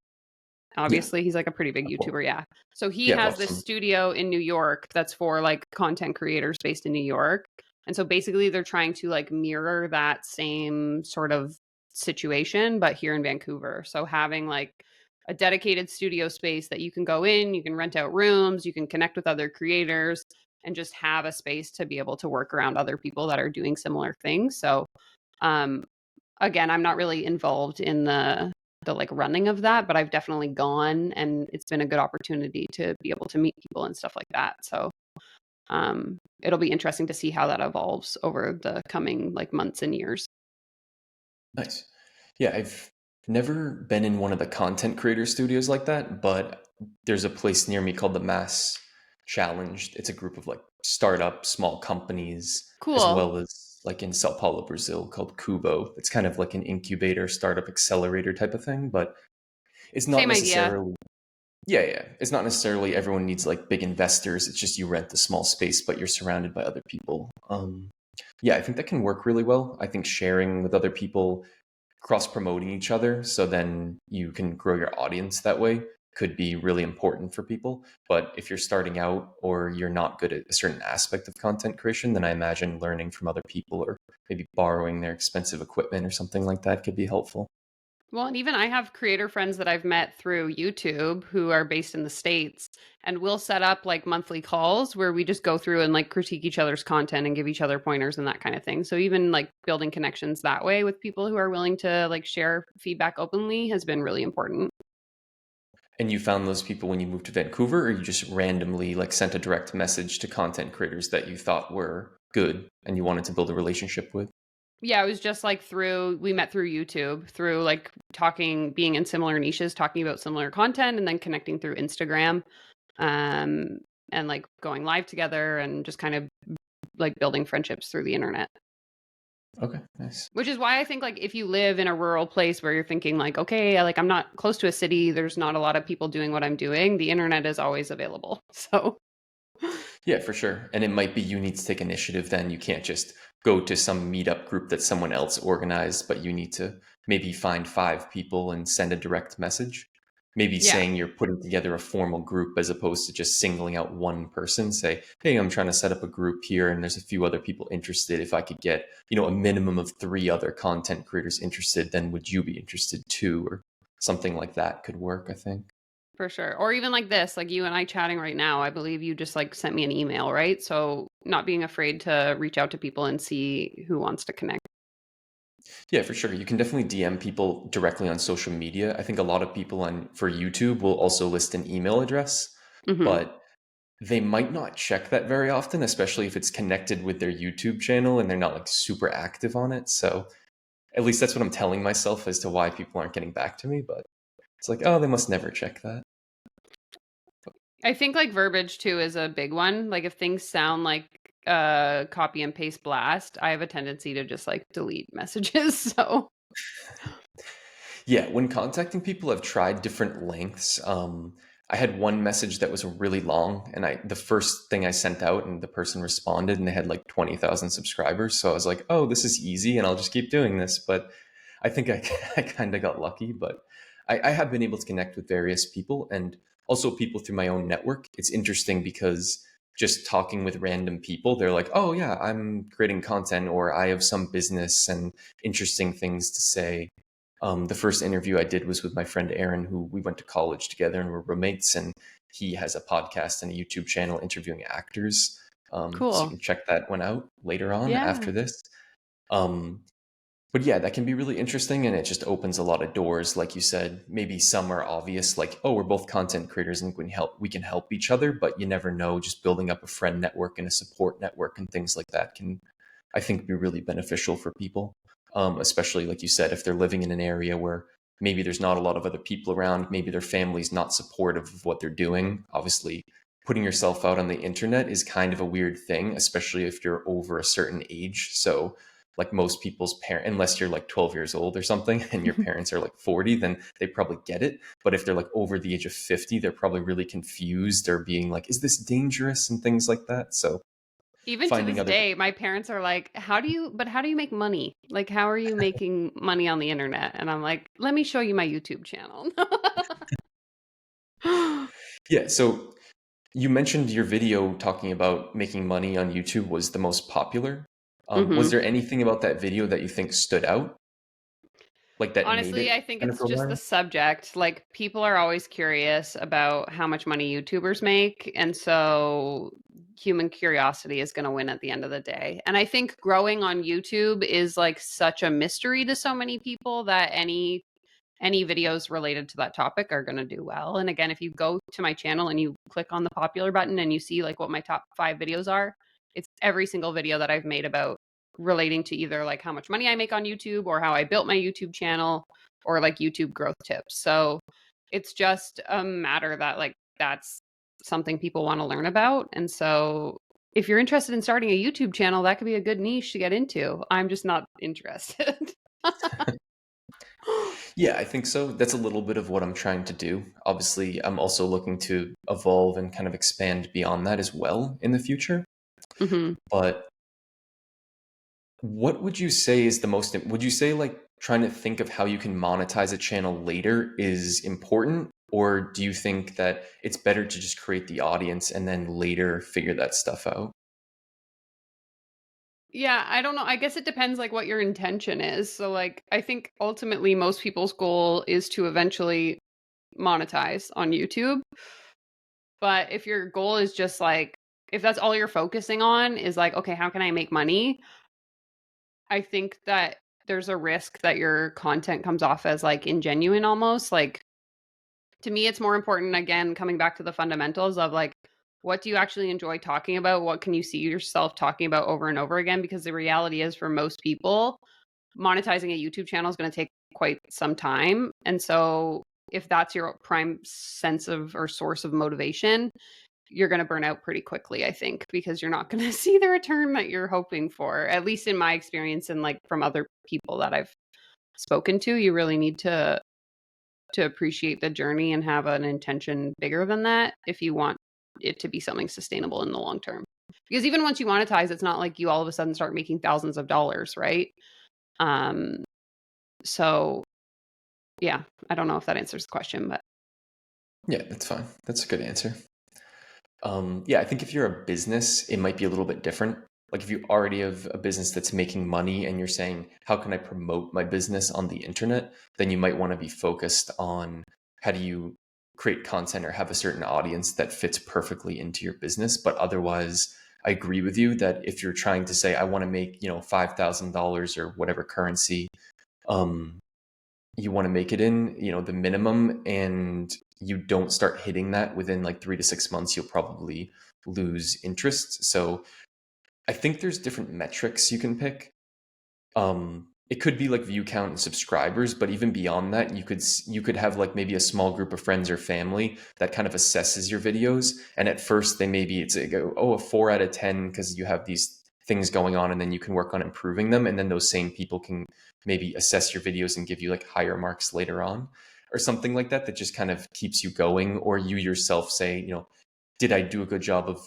Speaker 1: Yeah,
Speaker 2: Obviously, he's like a pretty big
Speaker 1: well,
Speaker 2: YouTuber, yeah. So he
Speaker 1: yeah, I've
Speaker 2: has
Speaker 1: watched
Speaker 2: this
Speaker 1: some.
Speaker 2: studio in New York that's for like content creators based in New York. And so basically they're trying to like mirror that same sort of situation but here in Vancouver. So having like a dedicated studio space that you can go in, you can rent out rooms, you can connect with other creators and just have a space to be able to work around other people that are doing similar things. So um again, I'm not really involved in the like running of that, but I've definitely gone and it's been a good opportunity to be able to meet people and stuff like that. So it'll be interesting to see how that evolves over the coming like months and years.
Speaker 1: Nice. Yeah, I've never been in one of the content creator studios like that, but there's a place near me called the Mass Challenged. It's a group of like startup small companies, as
Speaker 2: Cool.
Speaker 1: well as like in Sao Paulo, Brazil, called Kubo. It's kind of like an incubator, startup accelerator type of thing, but it's not
Speaker 2: Same idea.
Speaker 1: necessarily. Yeah, yeah. It's not necessarily everyone needs like big investors. It's just you rent a small space, but you're surrounded by other people. Yeah, I think that can work really well. I think sharing with other people, cross promoting each other, so then you can grow your audience that way could be really important for people. But if you're starting out or you're not good at a certain aspect of content creation, then I imagine learning from other people or maybe borrowing their expensive equipment or something like that could be helpful.
Speaker 2: Well, and even I have creator friends that I've met through YouTube who are based in the States, and we'll set up like monthly calls where we just go through and like critique each other's content and give each other pointers and that kind of thing. So even like building connections that way with people who are willing to like share feedback openly has been really important.
Speaker 1: And you found those people when you moved to Vancouver, or you just randomly like sent a direct message to content creators that you thought were good and you wanted to build a relationship with?
Speaker 2: Yeah, it was just like we met through YouTube, through like talking, being in similar niches, talking about similar content, and then connecting through Instagram, um, and like going live together and just kind of like building friendships through the internet.
Speaker 1: Okay, nice.
Speaker 2: Which is why I think like if you live in a rural place where you're thinking like, okay, like I'm not close to a city, there's not a lot of people doing what I'm doing, the internet is always available. So
Speaker 1: Yeah, for sure. And it might be you need to take initiative then. You can't just go to some meetup group that someone else organized, but you need to maybe find five people and send a direct message. Maybe
Speaker 2: yeah,
Speaker 1: saying you're putting together a formal group as opposed to just singling out one person. Say, hey, I'm trying to set up a group here and there's a few other people interested. If I could get, a minimum of three other content creators interested, then would you be interested too? Or something like that could work, I think.
Speaker 2: for sure. Or even like this, like you and I chatting right now, I believe you just like sent me an email, right? So not being afraid to reach out to people and see who wants to connect.
Speaker 1: Yeah, for sure. You can definitely DM people directly on social media. I think a lot of people on for YouTube will also list an email address,
Speaker 2: Hmm.
Speaker 1: but they might not check that very often, especially if it's connected with their YouTube channel and they're not like super active on it. So at least that's what I'm telling myself as to why people aren't getting back to me. But it's like, oh, they must never check that.
Speaker 2: I think like verbiage too is a big one. Like if things sound like copy and paste blast, I have a tendency to just like delete messages. So
Speaker 1: Yeah, when contacting people, I've tried different lengths. I had one message that was really long, and the first thing I sent out, and the person responded, and they had like 20,000 subscribers. So I was like, oh, this is easy, and I'll just keep doing this. But I think I kind of got lucky, but I have been able to connect with various people and also people through my own network. It's interesting because just talking with random people, they're like, oh, yeah, I'm creating content, or I have some business and interesting things to say. The first interview I did was with my friend Aaron, who we went to college together and were roommates, and he has a podcast and a YouTube channel interviewing actors. So you
Speaker 2: Cool.
Speaker 1: can check that one out later on after
Speaker 2: Yeah.
Speaker 1: this. Um, but yeah, that can be really interesting, and it just opens a lot of doors. Like you said, maybe some are obvious, like, oh, we're both content creators and we can help each other, but you never know. Just building up a friend network and a support network and things like that can, I think, be really beneficial for people. Especially like you said, if they're living in an area where maybe there's not a lot of other people around, maybe their family's not supportive of what they're doing. Obviously, putting yourself out on the internet is kind of a weird thing, especially if you're over a certain age. So like most people's parent, unless you're like 12 years old or something and your parents are like 40, then they probably get it. But if they're like over the age of 50, they're probably really confused or being like, is this dangerous and things like that. So
Speaker 2: Even to
Speaker 1: finding
Speaker 2: this
Speaker 1: other,
Speaker 2: day, my parents are like, how do you make money? Like, how are you making money on the internet? And I'm like, let me show you my YouTube channel.
Speaker 1: yeah. So you mentioned your video talking about making money on YouTube was the most popular. Was
Speaker 2: hmm
Speaker 1: there anything about that video that you think stood out, like that made
Speaker 2: Honestly,
Speaker 1: it
Speaker 2: I think
Speaker 1: kind of
Speaker 2: it's
Speaker 1: go
Speaker 2: just the
Speaker 1: viral?
Speaker 2: subject. Like, people are always curious about how much money YouTubers make. And so human curiosity is going to win at the end of the day. And I think growing on YouTube is like such a mystery to so many people that any videos related to that topic are going to do well. And again, if you go to my channel and you click on the popular button and you see like what my top 5 videos are, it's every single video that I've made about relating to either like how much money I make on YouTube or how I built my YouTube channel or like YouTube growth tips. So it's just a matter that like that's something people want to learn about. And so if you're interested in starting a YouTube channel, that could be a good niche to get into. I'm just not interested.
Speaker 1: Yeah, I think so. That's a little bit of what I'm trying to do. Obviously, I'm also looking to evolve and kind of expand beyond that as well in the future.
Speaker 2: hmm
Speaker 1: But what would you say is the most, would you say like trying to think of how you can monetize a channel later is important? Or do you think that it's better to just create the audience and then later figure that stuff out?
Speaker 2: Yeah, I don't know. I guess it depends like what your intention is. So like I think ultimately most people's goal is to eventually monetize on YouTube. But if your goal is just like if that's all you're focusing on is like okay, how can I make money? I think that there's a risk that your content comes off as like ingenuine almost. Like to me it's more important again coming back to the fundamentals of like what do you actually enjoy talking about? What can you see yourself talking about over and over again? Because the reality is for most people monetizing a YouTube channel is going to take quite some time. And so if that's your prime sense of or source of motivation, you're going to burn out pretty quickly, I think, because you're not going to see the return that you're hoping for. At least in my experience and like from other people that I've spoken to, you really need to appreciate the journey and have an intention bigger than that if you want it to be something sustainable in the long term. Because even once you monetize, it's not like you all of a sudden start making thousands of dollars, right? Um, so yeah, I don't know if that answers the question, but
Speaker 1: Yeah, that's fine. That's a good answer. Yeah, I think if you're a business, it might be a little bit different. Like if you already have a business that's making money and you're saying, how can I promote my business on the internet? Then you might want to be focused on how do you create content or have a certain audience that fits perfectly into your business. But otherwise, I agree with you that if you're trying to say, I want to make, $5,000 or whatever currency, um, you want to make it in, the minimum, and you don't start hitting that within like 3 to 6 months, you'll probably lose interest. So I think there's different metrics you can pick. It could be like view count and subscribers, but even beyond that, you could have like maybe a small group of friends or family that kind of assesses your videos. And at first, they maybe it's a go, oh, a 4 out of 10 because you have these things going on, and then you can work on improving them. And then those same people can maybe assess your videos and give you like higher marks later on, or something like that. That just kind of keeps you going, or you yourself say, did I do a good job of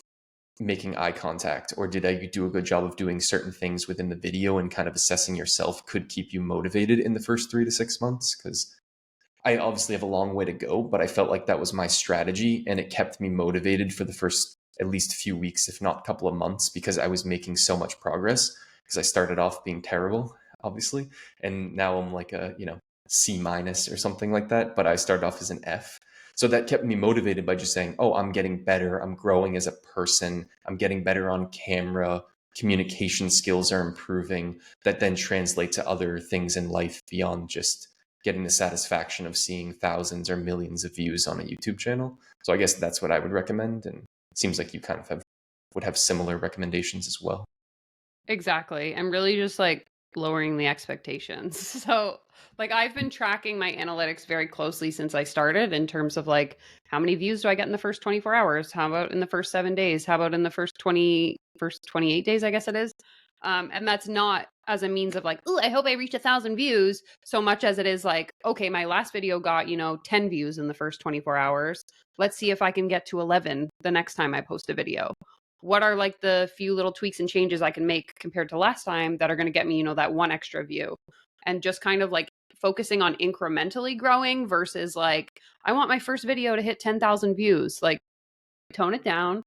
Speaker 1: making eye contact, or did I do a good job of doing certain things within the video, and kind of assessing yourself could keep you motivated in the first 3 to 6 months. Because I obviously have a long way to go, but I felt like that was my strategy, and it kept me motivated for the first at least few weeks, if not a couple of months, because I was making so much progress. Because I started off being terrible, obviously, and now I'm like a C minus or something like that, but I started off as an F. So that kept me motivated by just saying, oh, I'm getting better. I'm growing as a person. I'm getting better on camera. Communication skills are improving. That then translate to other things in life beyond just getting the satisfaction of seeing thousands or millions of views on a YouTube channel. So I guess that's what I would recommend. And it seems like you kind of would have similar recommendations as well.
Speaker 2: Exactly. I'm really just like lowering the expectations. So, like, I've been tracking my analytics very closely since I started in terms of like how many views do I get in the first 24 hours? How about in the first 7 days? How about in the first 28 days, I guess it is. And that's not as a means of like, oh, I hope I reach 1,000 views, so much as it is like, okay, my last video got, 10 views in the first 24 hours. Let's see if I can get to 11 the next time I post a video. What are like the few little tweaks and changes I can make compared to last time that are going to get me, that one extra view? And just kind of like focusing on incrementally growing versus like, I want my first video to hit 10,000 views. Like, tone it down,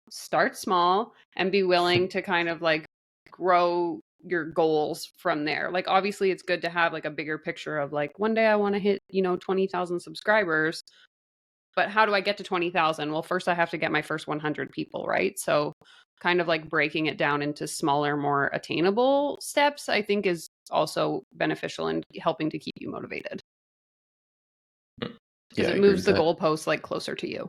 Speaker 2: start small, and be willing to kind of like grow your goals from there. Like, obviously, it's good to have like a bigger picture of like, one day I want to hit, 20,000 subscribers. But how do I get to 20,000? Well, first I have to get my first 100 people, right? So kind of like breaking it down into smaller, more attainable steps, I think is also beneficial in helping to keep you motivated because
Speaker 1: Yeah, I
Speaker 2: it
Speaker 1: agree
Speaker 2: moves
Speaker 1: with
Speaker 2: the
Speaker 1: that.
Speaker 2: goalpost like closer to you.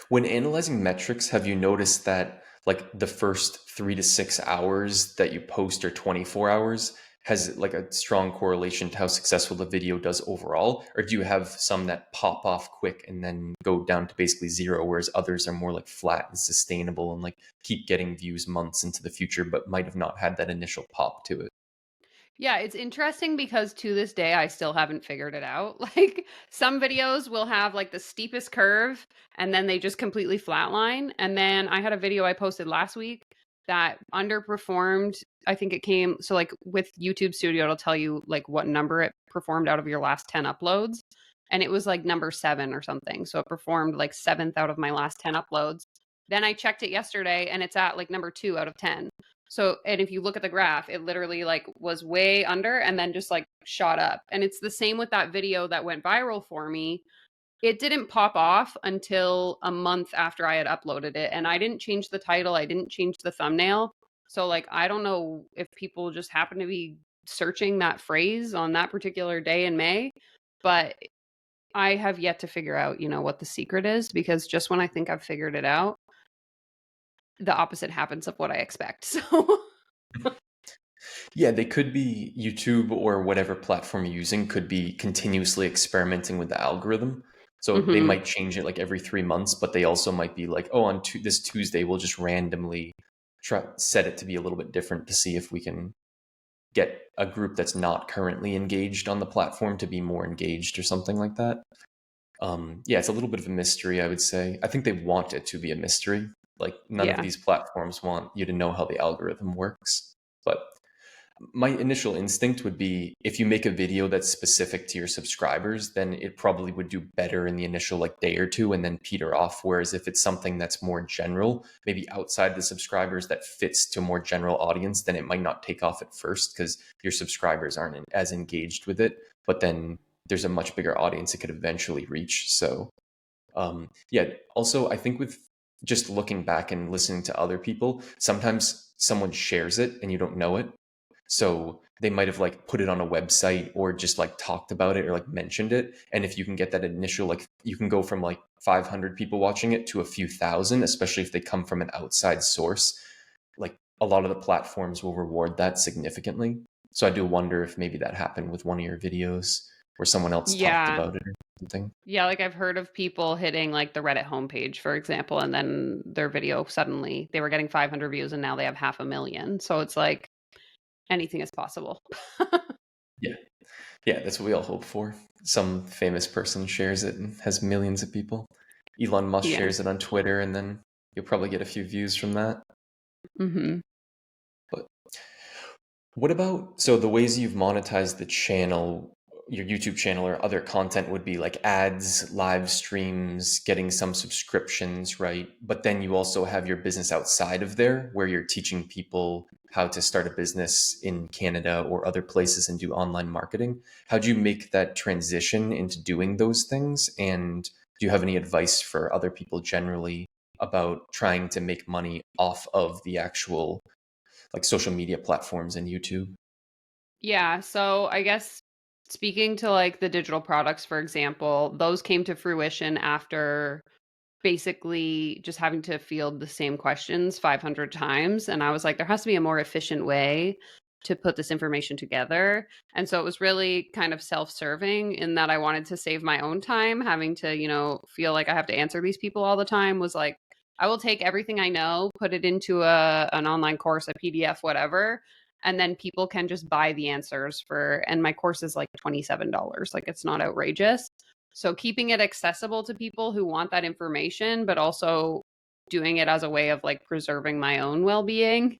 Speaker 1: When analyzing metrics, have you noticed that like the first 3 to 6 hours that you post or 24 hours has like a strong correlation to how successful the video does overall? Or do you have some that pop off quick and then go down to basically zero, whereas others are more like flat and sustainable and like keep getting views months into the future, but might have not had that initial pop to it?
Speaker 2: Yeah, it's interesting because to this day, I still haven't figured it out. Like, some videos will have like the steepest curve and then they just completely flatline. And then I had a video I posted last week that underperformed. I think it came, so like with YouTube Studio, it'll tell you like what number it performed out of your last 10 uploads. And it was like number 7 or something. So it performed like 7th out of my last 10 uploads. Then I checked it yesterday and it's at like number 2 out of 10. So, and if you look at the graph, it literally like was way under and then just like shot up. And it's the same with that video that went viral for me. It didn't pop off until a month after I had uploaded it. And I didn't change the title, I didn't change the thumbnail. So, like, I don't know if people just happen to be searching that phrase on that particular day in May, but I have yet to figure out, what the secret is, because just when I think I've figured it out, the opposite happens of what I expect. So,
Speaker 1: Yeah, they could be YouTube or whatever platform you're using could be continuously experimenting with the algorithm. So they
Speaker 2: mhm.
Speaker 1: might change it like every 3 months, but they also might be like, oh, on this Tuesday, we'll just randomly try set it to be a little bit different to see if we can get a group that's not currently engaged on the platform to be more engaged or something like that. Yeah, it's a little bit of a mystery, I would say. I think they want it to be a mystery. Like none of
Speaker 2: Yeah.
Speaker 1: these platforms want you to know how the algorithm works. But my initial instinct would be if you make a video that's specific to your subscribers, then it probably would do better in the initial like day or two and then peter off. Whereas if it's something that's more general, maybe outside the subscribers that fits to a more general audience, then it might not take off at first because your subscribers aren't as engaged with it. But then there's a much bigger audience it could eventually reach. So yeah, also, I think with just looking back and listening to other people, sometimes someone shares it and you don't know it. So they might have like put it on a website or just like talked about it or like mentioned it. And if you can get that initial, like you can go from like 500 people watching it to a few thousand, especially if they come from an outside source. Like a lot of the platforms will reward that significantly. So I do wonder if maybe that happened with one of your videos where someone else talked
Speaker 2: Yeah.
Speaker 1: about it or something.
Speaker 2: Yeah, like I've heard of people hitting like the Reddit homepage, for example, and then their video suddenly they were getting 500 views and now they have 500,000. So it's like anything is possible.
Speaker 1: Yeah. Yeah, that's what we all hope for. Some famous person shares it and has millions of people. Elon Musk
Speaker 2: Yeah.
Speaker 1: shares it on Twitter, and then you'll probably get a few views from that.
Speaker 2: Mhm.
Speaker 1: But what about so the ways you've monetized the channel, your YouTube channel or other content would be like ads, live streams, getting some subscriptions, right? But then you also have your business outside of there where you're teaching people how to start a business in Canada or other places and do online marketing. How do you make that transition into doing those things? And do you have any advice for other people generally about trying to make money off of the actual like social media platforms and YouTube?
Speaker 2: Yeah, so I guess speaking to like the digital products, for example, those came to fruition after basically just having to field the same questions 500 times. And I was like, there has to be a more efficient way to put this information together. And so it was really kind of self serving in that I wanted to save my own time. Having to, feel like I have to answer these people all the time was like, I will take everything I know, put it into an online course, a PDF, whatever. And then people can just buy the answers and my course is like $27. Like it's not outrageous. So keeping it accessible to people who want that information, but also doing it as a way of like preserving my own well-being.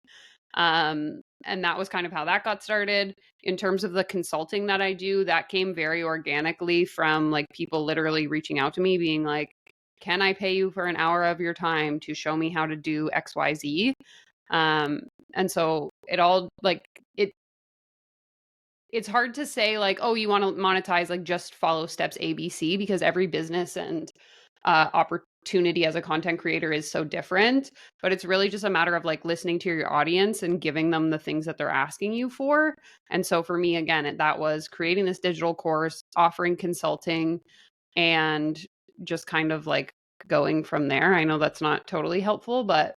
Speaker 2: And that was kind of how that got started. In terms of the consulting that I do, that came very organically from like people literally reaching out to me being like, can I pay you for an hour of your time to show me how to do XYZ? And so it all like it's hard to say like, oh, you want to monetize, like just follow steps ABC, because every business and opportunity as a content creator is so different. But it's really just a matter of like listening to your audience and giving them the things that they're asking you for. And so for me, again, that was creating this digital course, offering consulting, and just kind of like going from there. I know that's not totally helpful, but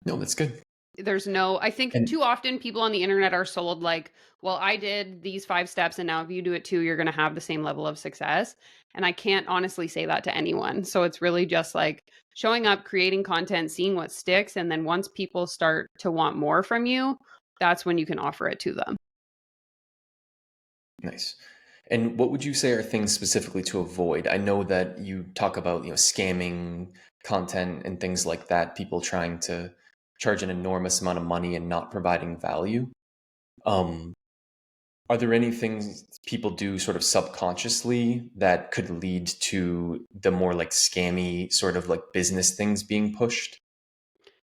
Speaker 1: No, that's good.
Speaker 2: I think
Speaker 1: And
Speaker 2: too often people on the internet are sold like, well, I did these 5 steps and now if you do it too, you're going to have the same level of success. And I can't honestly say that to anyone. So it's really just like showing up, creating content, seeing what sticks. And then once people start to want more from you, that's when you can offer it to them.
Speaker 1: nice. And what would you say are things specifically to avoid? I know that you talk about, scamming content and things like that, people trying to charge an enormous amount of money and not providing value. Um, are there any things people do sort of subconsciously that could lead to the more like scammy sort of like business things being pushed?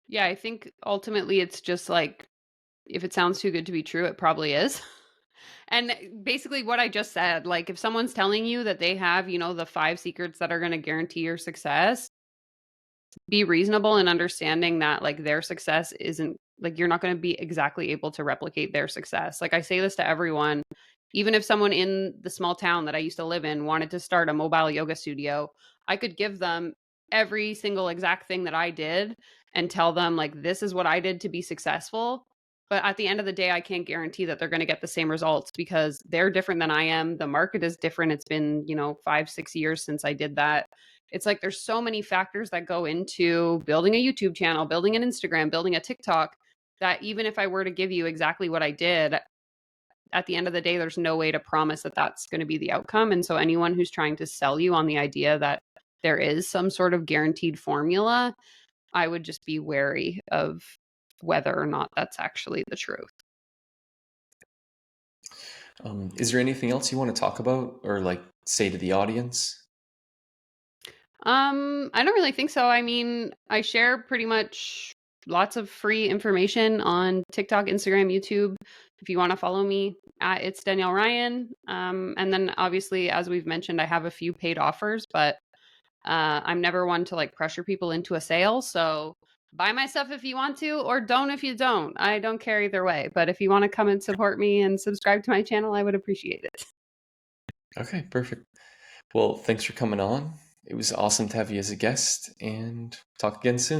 Speaker 2: Yeah, I think ultimately it's just like, if it sounds too good to be true, it probably is. And basically, what I just said, like if someone's telling you that they have, the 5 secrets that are going to guarantee your success, be reasonable in understanding that like their success isn't like you're not going to be exactly able to replicate their success. Like I say this to everyone, even if someone in the small town that I used to live in wanted to start a mobile yoga studio, I could give them every single exact thing that I did and tell them like this is what I did to be successful. But at the end of the day, I can't guarantee that they're going to get the same results because they're different than I am. The market is different. It's been, 5, 6 years since I did that. It's like there's so many factors that go into building a YouTube channel, building an Instagram, building a TikTok, that even if I were to give you exactly what I did, at the end of the day, there's no way to promise that that's going to be the outcome. And so anyone who's trying to sell you on the idea that there is some sort of guaranteed formula, I would just be wary of whether or not that's actually the truth.
Speaker 1: Is there anything else you want to talk about or like say to the audience?
Speaker 2: I don't really think so. I mean, I share pretty much lots of free information on TikTok, Instagram, YouTube. If you want to follow me, it's Danielle Ryan. And then obviously, as we've mentioned, I have a few paid offers, but I'm never one to like pressure people into a sale. So buy my stuff if you want to, or don't if you don't. I don't care either way. But if you want to come and support me and subscribe to my channel, I would appreciate it.
Speaker 1: Okay, perfect. Well, thanks for coming on. It was awesome to have you as a guest and talk again soon.